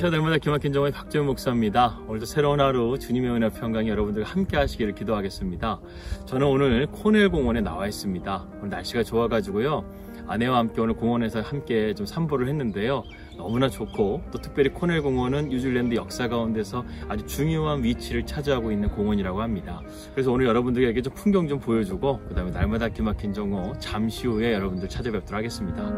안녕하세요. 날마다 기막힌 정의 박재훈 목사입니다. 오늘도 새로운 하루 주님의 은혜 평강이 여러분들과 함께 하시기를 기도하겠습니다. 저는 오늘 코넬 공원에 나와 있습니다. 오늘 날씨가 좋아가지고요. 아내와 함께 오늘 공원에서 함께 좀 산보를 했는데요. 너무나 좋고 또 특별히 코넬 공원은 뉴질랜드 역사 가운데서 아주 중요한 위치를 차지하고 있는 공원이라고 합니다. 그래서 오늘 여러분들에게 좀 풍경 좀 보여주고 그 다음에 날마다 기막힌 정오 잠시 후에 여러분들 찾아뵙도록 하겠습니다.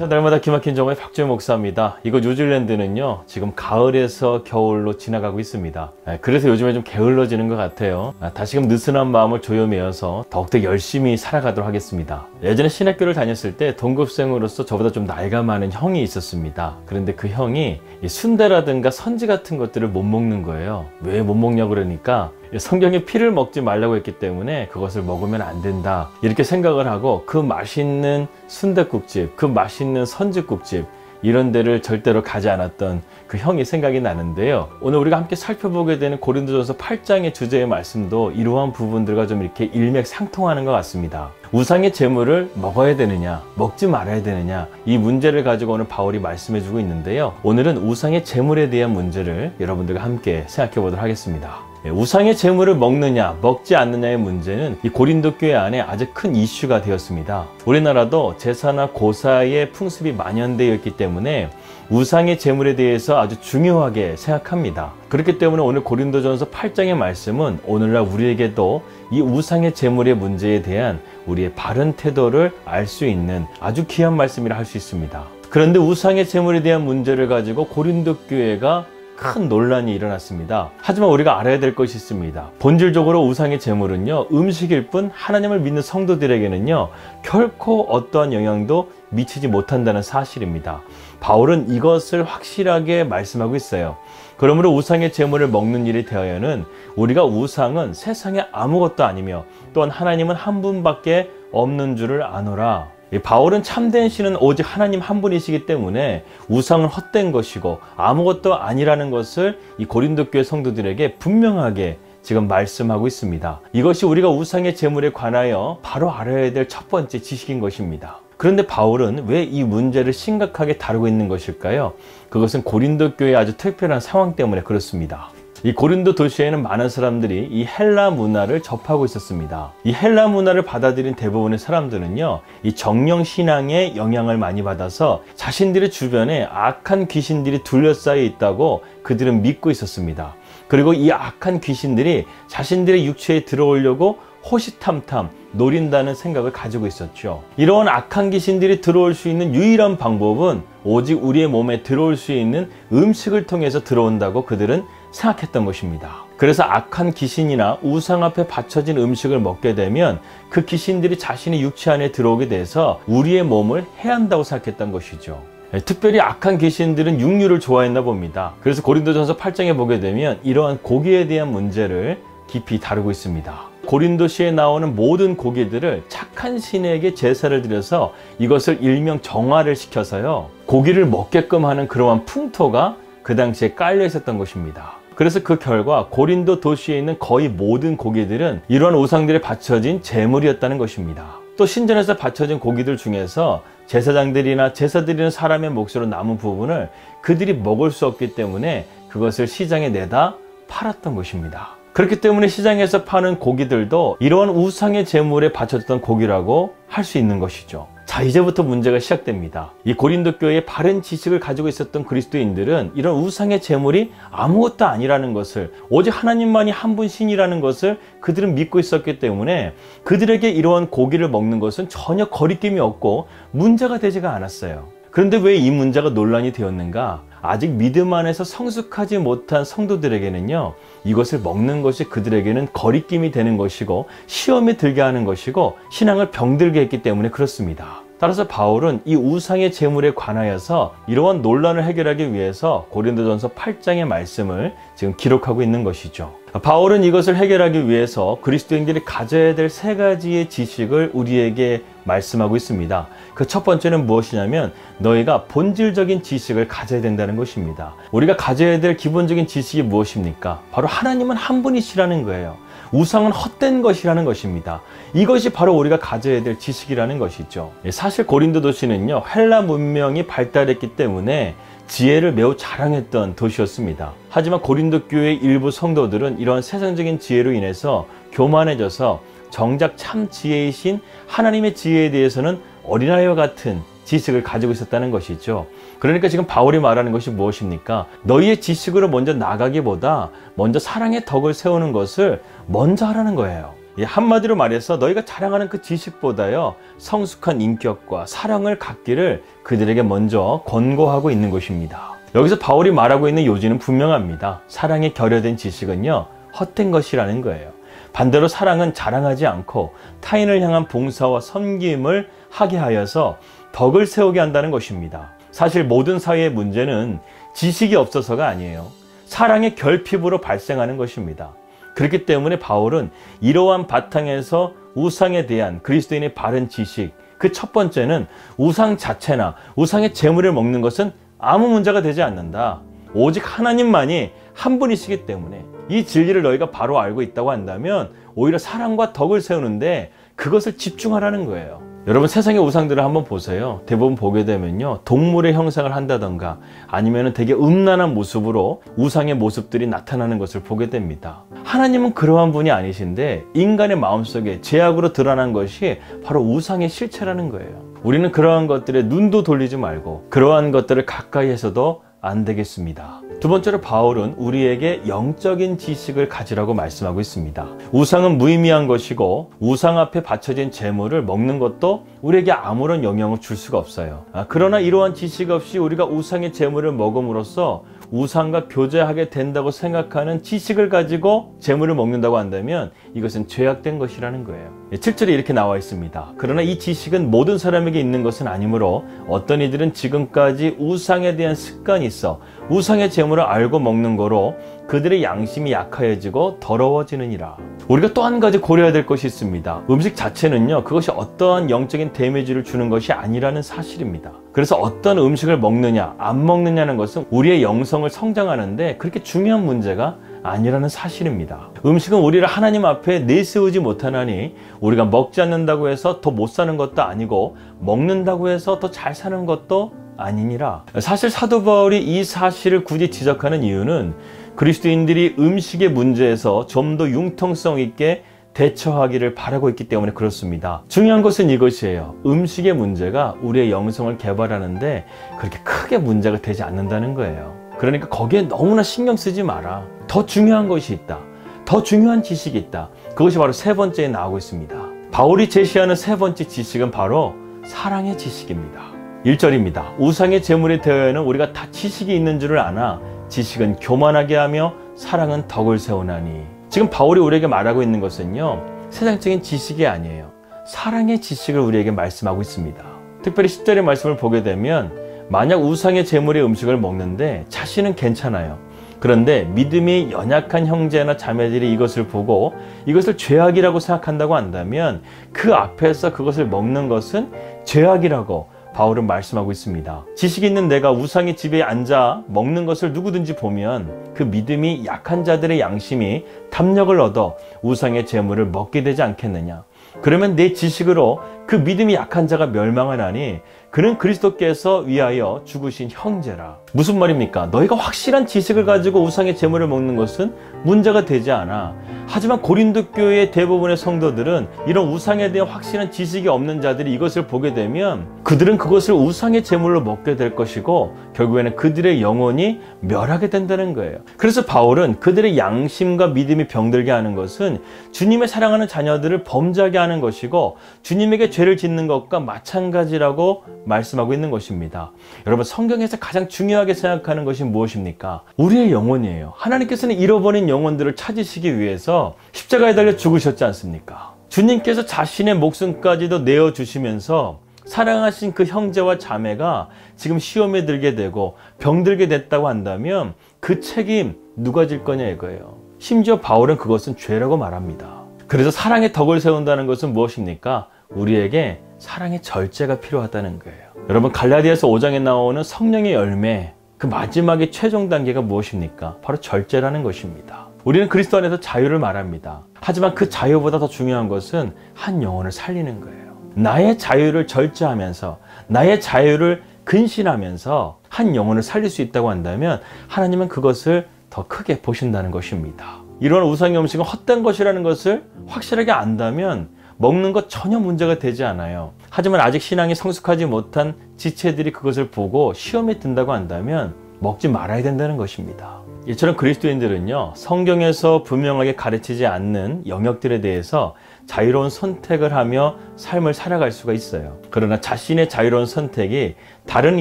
날마다 기막힌 정오의 박재훈 목사입니다. 이곳 뉴질랜드는요 지금 가을에서 겨울로 지나가고 있습니다. 그래서 요즘에 좀 게을러지는 것 같아요. 다시금 느슨한 마음을 조여매어서 더욱더 열심히 살아가도록 하겠습니다. 예전에 신학교를 다녔을 때 동급생으로서 저보다 좀 나이가 많은 형이 있었습니다. 그런데 그 형이 순대라든가 선지 같은 것들을 못 먹는 거예요. 왜 못 먹냐고 그러니까 성경에 피를 먹지 말라고 했기 때문에 그것을 먹으면 안 된다 이렇게 생각을 하고 그 맛있는 순댓국집, 그 맛있는 선지국집 이런 데를 절대로 가지 않았던 그 형이 생각이 나는데요. 오늘 우리가 함께 살펴보게 되는 고린도전서 8장의 주제의 말씀도 이러한 부분들과 좀 이렇게 일맥상통하는 것 같습니다. 우상의 제물을 먹어야 되느냐 먹지 말아야 되느냐 이 문제를 가지고 오늘 바울이 말씀해 주고 있는데요. 오늘은 우상의 제물에 대한 문제를 여러분들과 함께 생각해 보도록 하겠습니다. 우상의 제물을 먹느냐 먹지 않느냐의 문제는 이 고린도 교회 안에 아주 큰 이슈가 되었습니다. 우리나라도 제사나 고사의 풍습이 만연되어 있기 때문에 우상의 제물에 대해서 아주 중요하게 생각합니다. 그렇기 때문에 오늘 고린도전서 8장의 말씀은 오늘날 우리에게도 이 우상의 제물의 문제에 대한 우리의 바른 태도를 알 수 있는 아주 귀한 말씀이라 할 수 있습니다. 그런데 우상의 제물에 대한 문제를 가지고 고린도 교회가 큰 논란이 일어났습니다. 하지만 우리가 알아야 될 것이 있습니다. 본질적으로 우상의 제물은요 음식일 뿐 하나님을 믿는 성도들에게는요 결코 어떠한 영향도 미치지 못한다는 사실입니다. 바울은 이것을 확실하게 말씀하고 있어요. 그러므로 우상의 제물을 먹는 일에 대하여는 우리가 우상은 세상에 아무것도 아니며 또한 하나님은 한 분밖에 없는 줄을 아노라. 바울은 참된 신은 오직 하나님 한 분이시기 때문에 우상은 헛된 것이고 아무것도 아니라는 것을 이 고린도 교회 성도들에게 분명하게 지금 말씀하고 있습니다. 이것이 우리가 우상의 제물에 관하여 바로 알아야 될 첫 번째 지식인 것입니다. 그런데 바울은 왜 이 문제를 심각하게 다루고 있는 것일까요? 그것은 고린도 교회의 아주 특별한 상황 때문에 그렇습니다. 이 고린도 도시에는 많은 사람들이 이 헬라 문화를 접하고 있었습니다. 이 헬라 문화를 받아들인 대부분의 사람들은요 이 정령 신앙의 영향을 많이 받아서 자신들의 주변에 악한 귀신들이 둘러싸여 있다고 그들은 믿고 있었습니다. 그리고 이 악한 귀신들이 자신들의 육체에 들어오려고 호시탐탐 노린다는 생각을 가지고 있었죠. 이러한 악한 귀신들이 들어올 수 있는 유일한 방법은 오직 우리의 몸에 들어올 수 있는 음식을 통해서 들어온다고 그들은 생각했던 것입니다. 그래서 악한 귀신이나 우상 앞에 바쳐진 음식을 먹게 되면 그 귀신들이 자신의 육체 안에 들어오게 돼서 우리의 몸을 해한다고 생각했던 것이죠. 특별히 악한 귀신들은 육류를 좋아했나 봅니다. 그래서 고린도전서 8장에 보게 되면 이러한 고기에 대한 문제를 깊이 다루고 있습니다. 고린도시에 나오는 모든 고기들을 착한 신에게 제사를 드려서 이것을 일명 정화를 시켜서요 고기를 먹게끔 하는 그러한 풍토가 그 당시에 깔려 있었던 것입니다. 그래서 그 결과 고린도 도시에 있는 거의 모든 고기들은 이러한 우상들에 바쳐진 제물이었다는 것입니다. 또 신전에서 바쳐진 고기들 중에서 제사장들이나 제사 드리는 사람의 몫으로 남은 부분을 그들이 먹을 수 없기 때문에 그것을 시장에 내다 팔았던 것입니다. 그렇기 때문에 시장에서 파는 고기들도 이러한 우상의 제물에 바쳐졌던 고기라고 할 수 있는 것이죠. 자, 이제부터 문제가 시작됩니다. 이 고린도 교회의 바른 지식을 가지고 있었던 그리스도인들은 이런 우상의 제물이 아무것도 아니라는 것을, 오직 하나님만이 한 분 신이라는 것을 그들은 믿고 있었기 때문에 그들에게 이러한 고기를 먹는 것은 전혀 거리낌이 없고 문제가 되지가 않았어요. 그런데 왜 이 문제가 논란이 되었는가? 아직 믿음 안에서 성숙하지 못한 성도들에게는요 이것을 먹는 것이 그들에게는 거리낌이 되는 것이고 시험에 들게 하는 것이고 신앙을 병들게 했기 때문에 그렇습니다. 따라서 바울은 이 우상의 제물에 관하여서 이러한 논란을 해결하기 위해서 고린도전서 8장의 말씀을 지금 기록하고 있는 것이죠. 바울은 이것을 해결하기 위해서 그리스도인들이 가져야 될 세 가지의 지식을 우리에게 말씀하고 있습니다. 그 첫 번째는 무엇이냐면 너희가 본질적인 지식을 가져야 된다는 것입니다. 우리가 가져야 될 기본적인 지식이 무엇입니까? 바로 하나님은 한 분이시라는 거예요. 우상은 헛된 것이라는 것입니다. 이것이 바로 우리가 가져야 될 지식이라는 것이죠. 사실 고린도 도시는요, 헬라 문명이 발달했기 때문에 지혜를 매우 자랑했던 도시였습니다. 하지만 고린도 교회의 일부 성도들은 이러한 세상적인 지혜로 인해서 교만해져서 정작 참 지혜이신 하나님의 지혜에 대해서는 어린아이와 같은 지식을 가지고 있었다는 것이죠. 그러니까 지금 바울이 말하는 것이 무엇입니까? 너희의 지식으로 먼저 나가기보다 먼저 사랑의 덕을 세우는 것을 먼저 하라는 거예요. 한마디로 말해서 너희가 자랑하는 그 지식보다요, 성숙한 인격과 사랑을 갖기를 그들에게 먼저 권고하고 있는 것입니다. 여기서 바울이 말하고 있는 요지는 분명합니다. 사랑에 결여된 지식은요, 헛된 것이라는 거예요. 반대로 사랑은 자랑하지 않고 타인을 향한 봉사와 섬김을 하게 하여서 덕을 세우게 한다는 것입니다. 사실 모든 사회의 문제는 지식이 없어서가 아니에요. 사랑의 결핍으로 발생하는 것입니다. 그렇기 때문에 바울은 이러한 바탕에서 우상에 대한 그리스도인의 바른 지식, 그 첫 번째는 우상 자체나 우상의 제물을 먹는 것은 아무 문제가 되지 않는다. 오직 하나님만이 한 분이시기 때문에 이 진리를 너희가 바로 알고 있다고 한다면 오히려 사랑과 덕을 세우는데 그것을 집중하라는 거예요. 여러분, 세상의 우상들을 한번 보세요. 대부분 보게 되면요, 동물의 형상을 한다던가 아니면 되게 음란한 모습으로 우상의 모습들이 나타나는 것을 보게 됩니다. 하나님은 그러한 분이 아니신데 인간의 마음속에 죄악으로 드러난 것이 바로 우상의 실체라는 거예요. 우리는 그러한 것들에 눈도 돌리지 말고 그러한 것들을 가까이 해서도 안 되겠습니다. 두 번째로 바울은 우리에게 영적인 지식을 가지라고 말씀하고 있습니다. 우상은 무의미한 것이고 우상 앞에 바쳐진 제물을 먹는 것도 우리에게 아무런 영향을 줄 수가 없어요. 그러나 이러한 지식 없이 우리가 우상의 제물을 먹음으로써 우상과 교제하게 된다고 생각하는 지식을 가지고 제물을 먹는다고 한다면 이것은 죄악된 것이라는 거예요. 7절에 이렇게 나와 있습니다. 그러나 이 지식은 모든 사람에게 있는 것은 아니므로 어떤 이들은 지금까지 우상에 대한 습관이 있어 우상의 제물을 알고 먹는 거로 그들의 양심이 약하여지고 더러워지느니라. 우리가 또 한 가지 고려해야 될 것이 있습니다. 음식 자체는요, 그것이 어떠한 영적인 데미지를 주는 것이 아니라는 사실입니다. 그래서 어떤 음식을 먹느냐 안 먹느냐는 것은 우리의 영성을 성장하는데 그렇게 중요한 문제가 아니라는 사실입니다. 음식은 우리를 하나님 앞에 내세우지 못하나니 우리가 먹지 않는다고 해서 더 못 사는 것도 아니고 먹는다고 해서 더 잘 사는 것도 아니니라. 사실 사도 바울이 이 사실을 굳이 지적하는 이유는 그리스도인들이 음식의 문제에서 좀 더 융통성 있게 대처하기를 바라고 있기 때문에 그렇습니다. 중요한 것은 이것이에요. 음식의 문제가 우리의 영성을 개발하는데 그렇게 크게 문제가 되지 않는다는 거예요. 그러니까 거기에 너무나 신경 쓰지 마라. 더 중요한 것이 있다. 더 중요한 지식이 있다. 그것이 바로 세 번째에 나오고 있습니다. 바울이 제시하는 세 번째 지식은 바로 사랑의 지식입니다. 1절입니다. 우상의 제물에 대하여는 우리가 다 지식이 있는 줄을 아나 지식은 교만하게 하며 사랑은 덕을 세우나니. 지금 바울이 우리에게 말하고 있는 것은요, 세상적인 지식이 아니에요. 사랑의 지식을 우리에게 말씀하고 있습니다. 특별히 10절의 말씀을 보게 되면 만약 우상의 제물의 음식을 먹는데 자신은 괜찮아요. 그런데 믿음이 연약한 형제나 자매들이 이것을 보고 이것을 죄악이라고 생각한다고 한다면 그 앞에서 그것을 먹는 것은 죄악이라고 바울은 말씀하고 있습니다. 지식 있는 내가 우상의 집에 앉아 먹는 것을 누구든지 보면 그 믿음이 약한 자들의 양심이 담력을 얻어 우상의 제물을 먹게 되지 않겠느냐. 그러면 내 지식으로 그 믿음이 약한 자가 멸망하나니 그는 그리스도께서 위하여 죽으신 형제라. 무슨 말입니까? 너희가 확실한 지식을 가지고 우상의 제물을 먹는 것은 문제가 되지 않아. 하지만 고린도 교회의 대부분의 성도들은 이런 우상에 대한 확실한 지식이 없는 자들이 이것을 보게 되면 그들은 그것을 우상의 제물로 먹게 될 것이고 결국에는 그들의 영혼이 멸하게 된다는 거예요. 그래서 바울은 그들의 양심과 믿음이 병들게 하는 것은 주님의 사랑하는 자녀들을 범죄하게 하는 것이고 주님에게 죄를 짓는 것과 마찬가지라고 말씀하고 있는 것입니다. 여러분, 성경에서 가장 중요하게 생각하는 것이 무엇입니까? 우리의 영혼이에요. 하나님께서는 잃어버린 영혼들을 찾으시기 위해서 십자가에 달려 죽으셨지 않습니까? 주님께서 자신의 목숨까지도 내어주시면서 사랑하신 그 형제와 자매가 지금 시험에 들게 되고 병들게 됐다고 한다면 그 책임 누가 질 거냐 이거예요. 심지어 바울은 그것은 죄라고 말합니다. 그래서 사랑의 덕을 세운다는 것은 무엇입니까? 우리에게 사랑의 절제가 필요하다는 거예요. 여러분, 갈라디아서 5장에 나오는 성령의 열매, 그 마지막의 최종 단계가 무엇입니까? 바로 절제라는 것입니다. 우리는 그리스도 안에서 자유를 말합니다. 하지만 그 자유보다 더 중요한 것은 한 영혼을 살리는 거예요. 나의 자유를 절제하면서, 나의 자유를 근신하면서 한 영혼을 살릴 수 있다고 한다면 하나님은 그것을 더 크게 보신다는 것입니다. 이런 우상의 음식은 헛된 것이라는 것을 확실하게 안다면 먹는 것 전혀 문제가 되지 않아요. 하지만 아직 신앙이 성숙하지 못한 지체들이 그것을 보고 시험에 든다고 한다면 먹지 말아야 된다는 것입니다. 이처럼 그리스도인들은요, 성경에서 분명하게 가르치지 않는 영역들에 대해서 자유로운 선택을 하며 삶을 살아갈 수가 있어요. 그러나 자신의 자유로운 선택이 다른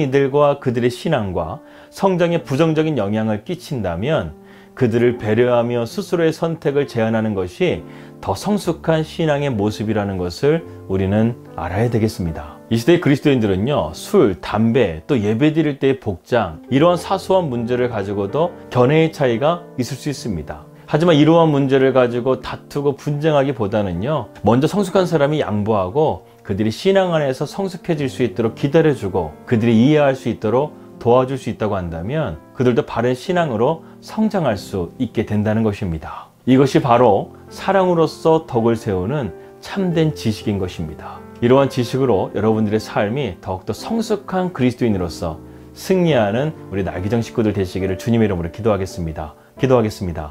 이들과 그들의 신앙과 성장에 부정적인 영향을 끼친다면 그들을 배려하며 스스로의 선택을 제한하는 것이 더 성숙한 신앙의 모습이라는 것을 우리는 알아야 되겠습니다. 이 시대의 그리스도인들은요, 술, 담배, 또 예배드릴 때의 복장, 이러한 사소한 문제를 가지고도 견해의 차이가 있을 수 있습니다. 하지만 이러한 문제를 가지고 다투고 분쟁하기보다는요, 먼저 성숙한 사람이 양보하고 그들이 신앙 안에서 성숙해질 수 있도록 기다려주고 그들이 이해할 수 있도록 도와줄 수 있다고 한다면 그들도 바른 신앙으로 성장할 수 있게 된다는 것입니다. 이것이 바로 사랑으로서 덕을 세우는 참된 지식인 것입니다. 이러한 지식으로 여러분들의 삶이 더욱더 성숙한 그리스도인으로서 승리하는 우리 날기정 식구들 되시기를 주님의 이름으로 기도하겠습니다.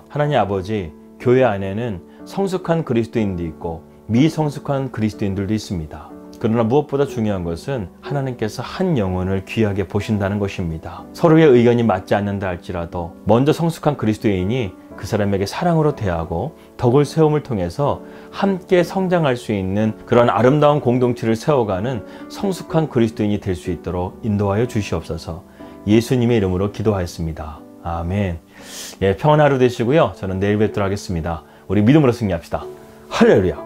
하나님 아버지, 교회 안에는 성숙한 그리스도인도 있고 미성숙한 그리스도인들도 있습니다. 그러나 무엇보다 중요한 것은 하나님께서 한 영혼을 귀하게 보신다는 것입니다. 서로의 의견이 맞지 않는다 할지라도 먼저 성숙한 그리스도인이 그 사람에게 사랑으로 대하고 덕을 세움을 통해서 함께 성장할 수 있는 그런 아름다운 공동체를 세워가는 성숙한 그리스도인이 될 수 있도록 인도하여 주시옵소서. 예수님의 이름으로 기도하였습니다. 아멘. 평안한 하루 되시고요. 저는 내일 뵙도록 하겠습니다. 우리 믿음으로 승리합시다. 할렐루야.